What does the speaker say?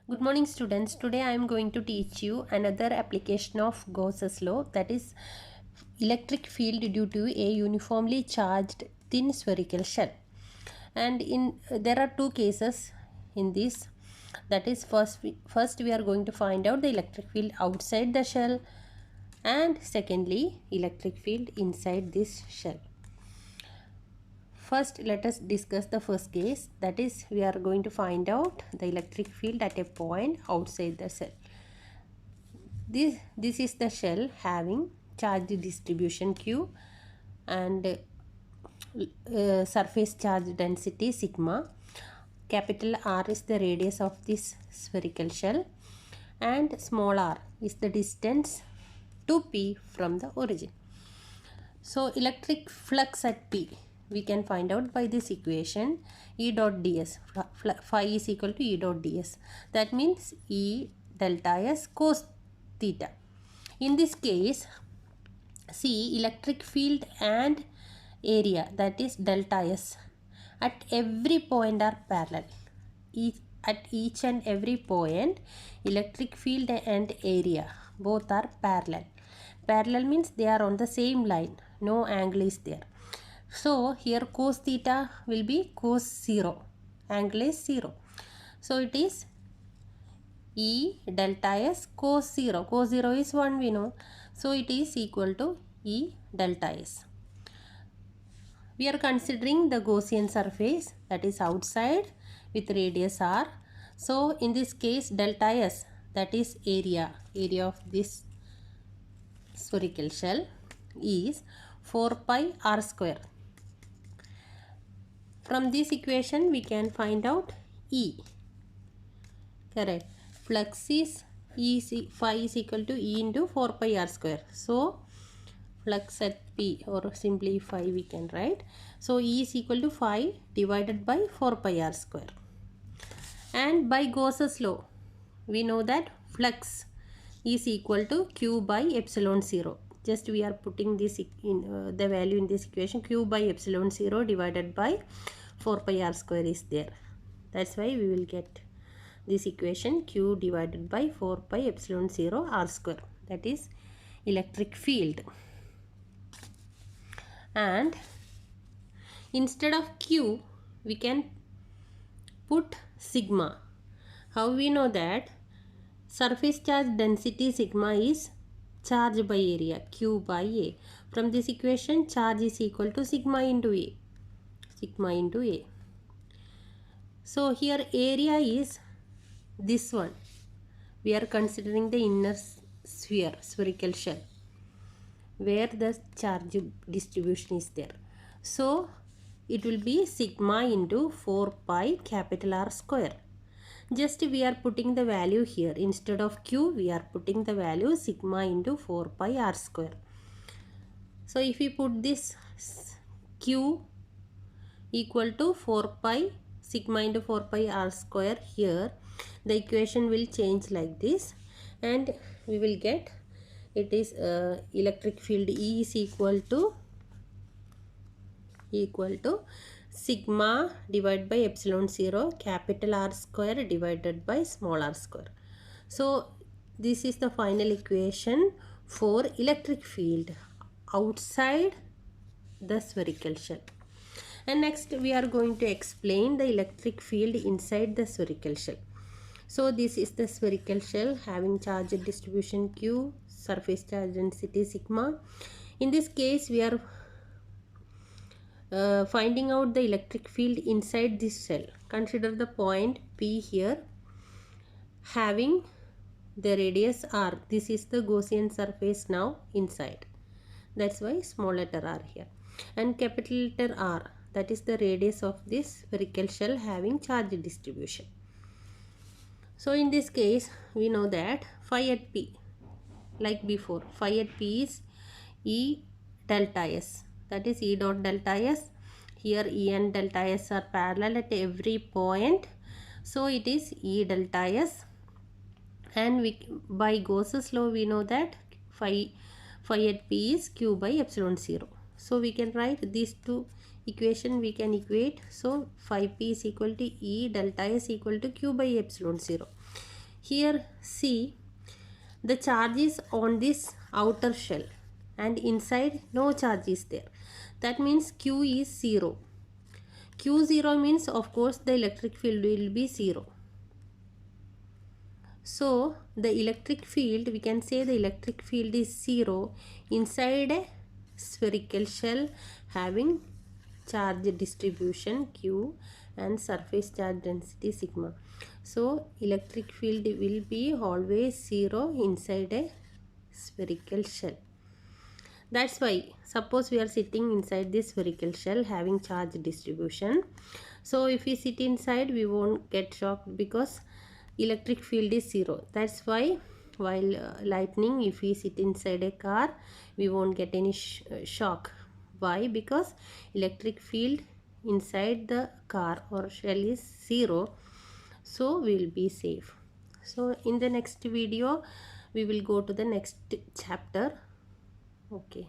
Good morning students. Today I am going to teach you another application of Gauss's law, that is electric field due to a uniformly charged thin spherical shell. And there are two cases in this. That is first we are going to find out the electric field outside the shell, and secondly electric field inside this shell. First, let us discuss the first case, that is we are going to find out the electric field at a point outside the shell. This is the shell having charge distribution Q and surface charge density sigma. Capital R is the radius of this spherical shell and small r is the distance to P from the origin. So electric flux at P we can find out by this equation, E dot ds. Phi is equal to E dot ds. That means E delta S cos theta. In this case, see, electric field and area, that is delta S, at every point are parallel. At each and every point, electric field and area both are parallel. Parallel means they are on the same line, no angle is there. So here cos theta will be cos 0, angle is 0. So it is E delta S cos 0. Cos 0 is 1, we know. So it is equal to E delta S. We are considering the Gaussian surface, that is outside with radius r. So in this case delta S, that is area of this spherical shell, is 4 pi r square. From this equation we can find out E. Correct. Flux is phi is equal to E into 4 pi r square. So flux at P, or simply phi we can write. So E is equal to phi divided by 4 pi r square. And by Gauss's law we know that flux is equal to Q by epsilon 0. Just we are putting this in the value in this equation, Q by epsilon 0 divided by 4 pi r square is there. That's why we will get this equation, Q divided by 4 pi epsilon 0 r square, that is electric field. And instead of Q we can put sigma. How we know that? Surface charge density sigma is charge by area, Q by A. From this equation, charge is equal to sigma into A. Sigma into A. So here area is this one. We are considering the inner sphere, spherical shell, where the charge distribution is there. So it will be sigma into 4 pi capital R square. Just we are putting the value here. Instead of Q we are putting the value sigma into 4 pi r square. So if we put this Q equal to 4 pi sigma into 4 pi r square here, the equation will change like this, and we will get it is electric field E is equal to sigma divided by epsilon 0 capital R square divided by small r square. So this is the final equation for electric field outside the spherical shell. And next we are going to explain the electric field inside the spherical shell. So this is the spherical shell having charge distribution Q, surface charge density sigma. In this case we are finding out the electric field inside this shell. Consider the point P here having the radius r. This is the Gaussian surface now inside. That's why small letter r here. And capital letter R, that is the radius of this spherical shell having charge distribution. So in this case we know that phi at P, like before, phi at P is E delta S, that is E dot delta S. Here E and delta S are parallel at every point, so it is E delta S. And by Gauss's law we know that phi at P is Q by epsilon 0. So we can write these two equation we can equate. So phi P is equal to E delta S equal to Q by epsilon 0. Here see, the charge is on this outer shell and inside no charge is there. That means Q is 0. Q0 means of course the electric field will be 0. So the electric field, we can say the electric field is 0 inside a spherical shell having charge distribution Q and surface charge density sigma. So electric field will be always 0 inside a spherical shell. That's why suppose we are sitting inside this spherical shell having charge distribution. So if we sit inside, we won't get shocked because electric field is 0. That's why while lightning, if we sit inside a car, we won't get any shock. Why? Because electric field inside the car or shell is 0. So we will be safe. So in the next video, we will go to the next chapter. Okay.